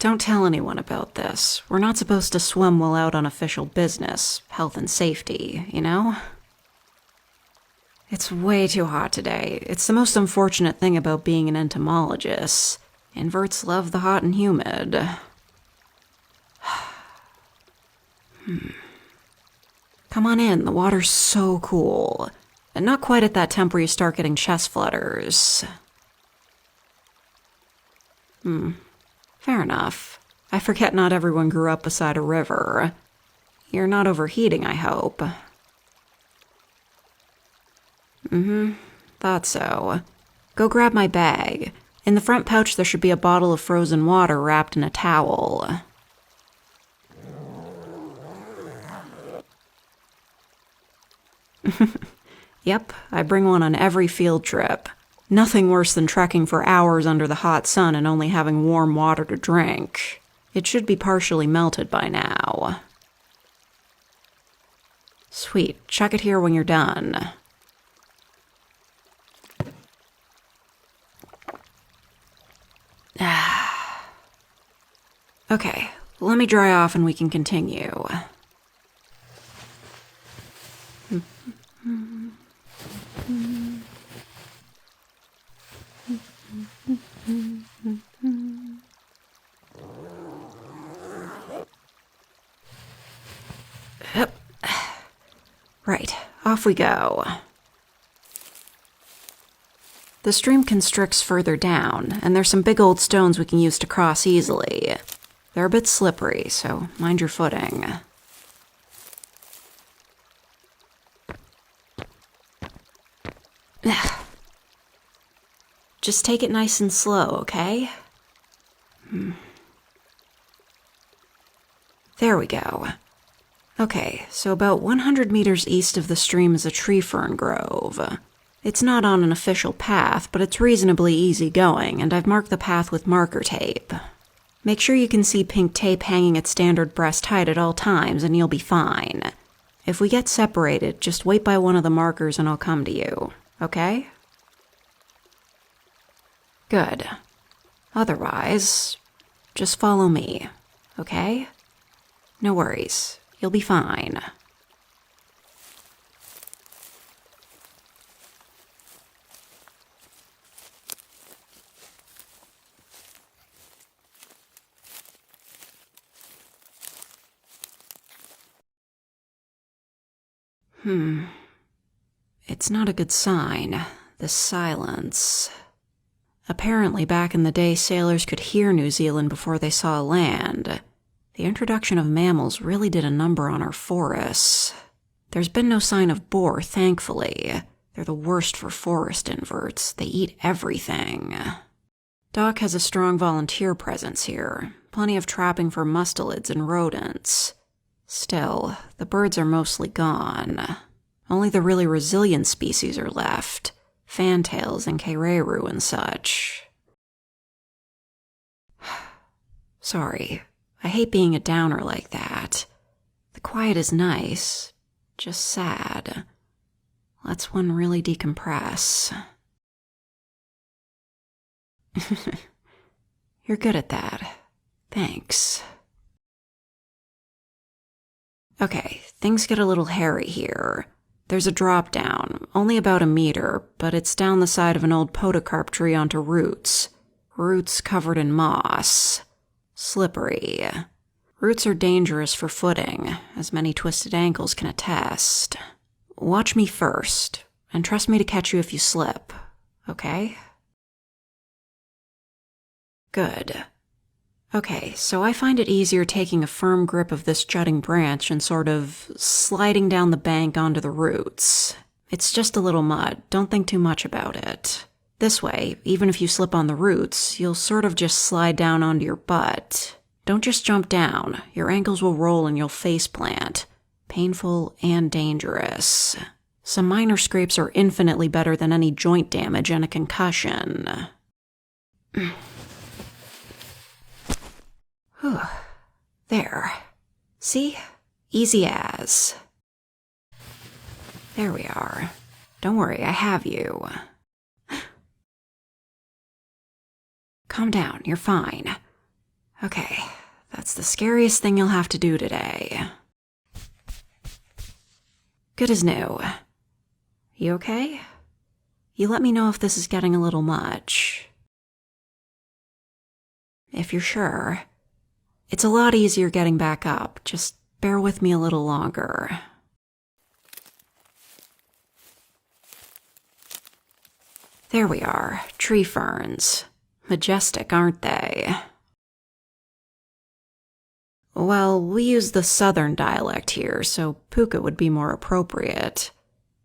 don't tell anyone about this. We're not supposed to swim while out on official business, health and safety, you know? It's way too hot today. It's the most unfortunate thing about being an entomologist. Inverts love the hot and humid. Come on in, the water's so cool. And not quite at that temp where you start getting chest flutters. Fair enough. I forget not everyone grew up beside a river. You're not overheating, I hope. Thought so. Go grab my bag. In the front pouch there should be a bottle of frozen water wrapped in a towel. Yep, I bring one on every field trip. Nothing worse than trekking for hours under the hot sun and only having warm water to drink. It should be partially melted by now. Sweet, chuck it here when you're done. Okay, let me dry off and we can continue. Yep. Right, off we go. The stream constricts further down, and there's some big old stones we can use to cross easily. They're a bit slippery, so mind your footing. Just take it nice and slow, okay? There we go. Okay, so about 100 meters east of the stream is a tree fern grove. It's not on an official path, but it's reasonably easy going, and I've marked the path with marker tape. Make sure you can see pink tape hanging at standard breast height at all times, and you'll be fine. If we get separated, just wait by one of the markers and I'll come to you, okay? Good. Otherwise, just follow me, okay? No worries. You'll be fine. It's not a good sign, this silence. Apparently, back in the day, sailors could hear New Zealand before they saw land. The introduction of mammals really did a number on our forests. There's been no sign of boar, thankfully. They're the worst for forest inverts. They eat everything. Doc has a strong volunteer presence here. Plenty of trapping for mustelids and rodents. Still, the birds are mostly gone. Only the really resilient species are left. Fantails and kereru and such. Sorry. I hate being a downer like that. The quiet is nice, just sad. Lets one really decompress. You're good at that. Thanks. Okay, things get a little hairy here. There's a drop down, only about a meter, but it's down the side of an old podocarp tree onto roots. Roots covered in moss. Slippery. Roots are dangerous for footing, as many twisted ankles can attest. Watch me first, and trust me to catch you if you slip, okay? Good. Okay, so I find it easier taking a firm grip of this jutting branch and sort of sliding down the bank onto the roots. It's just a little mud, don't think too much about it. This way, even if you slip on the roots, you'll sort of just slide down onto your butt. Don't just jump down, your ankles will roll and you'll face plant. Painful and dangerous. Some minor scrapes are infinitely better than any joint damage and a concussion. There. See? Easy as. There we are. Don't worry, I have you. Calm down, you're fine. Okay, that's the scariest thing you'll have to do today. Good as new. You okay? You let me know if this is getting a little much. If you're sure. It's a lot easier getting back up. Just bear with me a little longer. There we are, tree ferns. Majestic, aren't they? Well, we use the southern dialect here, so puka would be more appropriate.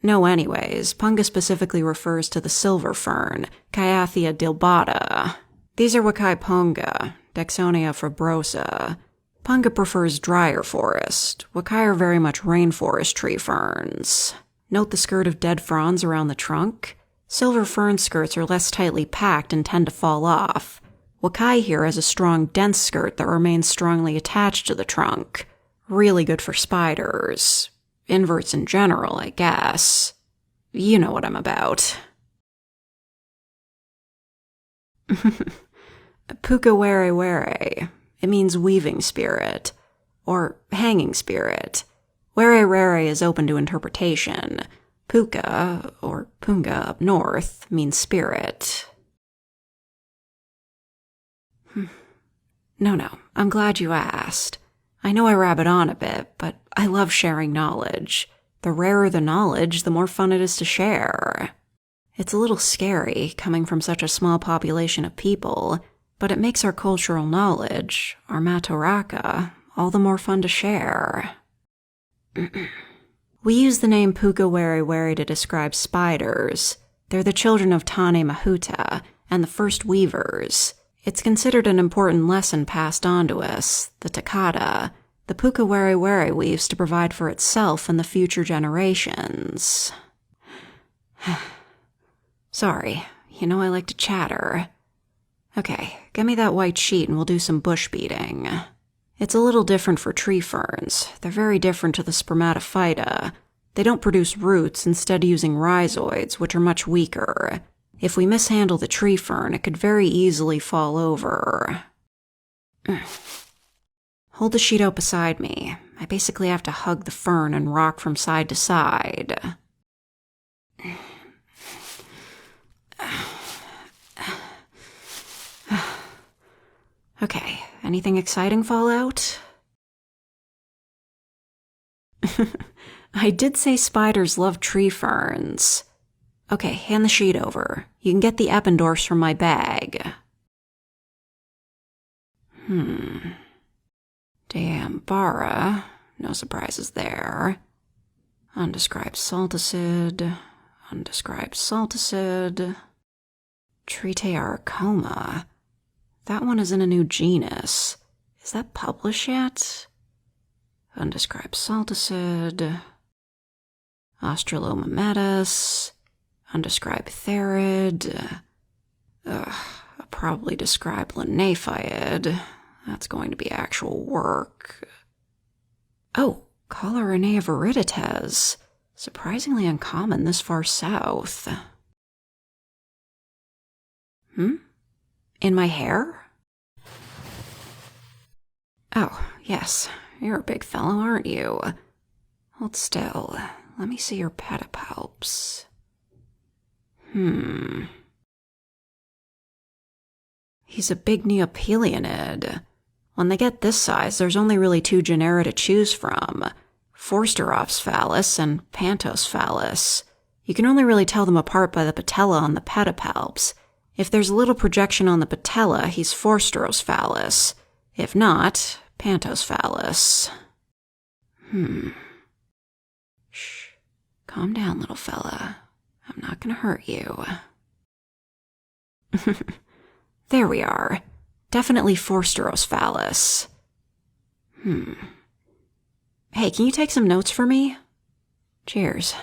No, anyways, punga specifically refers to the silver fern, Cyathea dilbata. These are Wakai punga, Dexonia fibrosa. Punga prefers drier forest. Wakai are very much rainforest tree ferns. Note the skirt of dead fronds around the trunk? Silver fern skirts are less tightly packed and tend to fall off. Wakai here has a strong, dense skirt that remains strongly attached to the trunk. Really good for spiders. Inverts in general, I guess. You know what I'm about. Puka were were. It means weaving spirit. Or hanging spirit. Were rere is open to interpretation. Puka, or punga up north, means spirit. No, I'm glad you asked. I know I rabbit on a bit, but I love sharing knowledge. The rarer the knowledge, the more fun it is to share. It's a little scary, coming from such a small population of people, but it makes our cultural knowledge, our matoraka, all the more fun to share. We use the name Puka were were to describe spiders. They're the children of Tane Mahuta, and the first weavers. It's considered an important lesson passed on to us, the Takata. The Puka were were weaves to provide for itself and the future generations. Sorry, you know I like to chatter. Okay, get me that white sheet and we'll do some bush beating. It's a little different for tree ferns. They're very different to the spermatophyta. They don't produce roots, instead using rhizoids, which are much weaker. If we mishandle the tree fern, it could very easily fall over. Hold the sheet out beside me. I basically have to hug the fern and rock from side to side. Okay, anything exciting fall out? I did say spiders love tree ferns. Okay, hand the sheet over. You can get the Eppendorfs from my bag. Deambara. No surprises there. Undescribed salticid. Undescribed salticid. Tritearcoma. That one is in a new genus. Is that published yet? Undescribed salticid. Australomometus. Undescribed therid. A probably described linaphiid. That's going to be actual work. Oh, Cholerainea viridites. Surprisingly uncommon this far south. In my hair? Oh, yes. You're a big fellow, aren't you? Hold still. Let me see your pedipalps. He's a big neopelionid. When they get this size, there's only really two genera to choose from. Forsteroff's phallus and Pantos phallus. You can only really tell them apart by the patella on the pedipalps. If there's a little projection on the patella, he's Forsteros phallus. If not, Pantos phallus. Shh. Calm down, little fella. I'm not gonna hurt you. There we are. Definitely Forsteros phallus. Hey, can you take some notes for me? Cheers.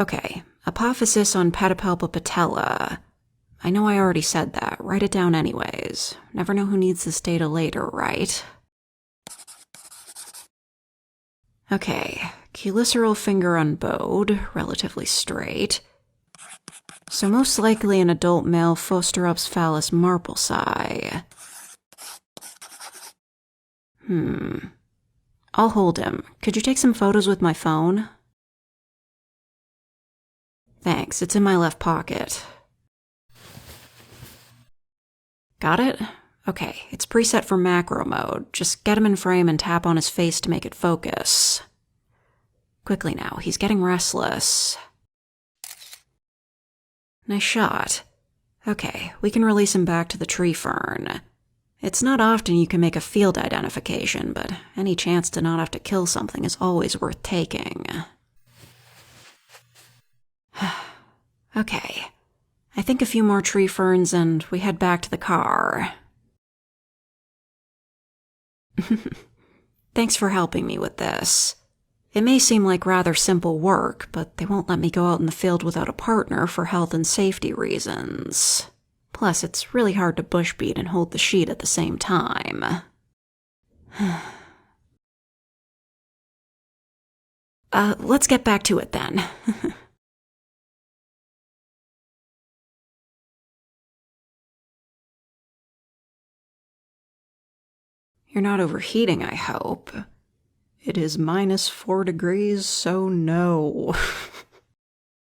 Okay, apophysis on pedipalpa patella. I know I already said that. Write it down anyways. Never know who needs this data later, right? Okay, chelicerol finger unbowed, relatively straight. So most likely an adult male Fosterops phallus marplesi. I'll hold him. Could you take some photos with my phone? Thanks, it's in my left pocket. Got it? Okay, it's preset for macro mode. Just get him in frame and tap on his face to make it focus. Quickly now, he's getting restless. Nice shot. Okay, we can release him back to the tree fern. It's not often you can make a field identification, but any chance to not have to kill something is always worth taking. Okay, I think a few more tree ferns and we head back to the car. Thanks for helping me with this. It may seem like rather simple work, but they won't let me go out in the field without a partner for health and safety reasons. Plus, it's really hard to bushbeat and hold the sheet at the same time. Let's get back to it then. You're not overheating, I hope. It is -4 degrees, so no.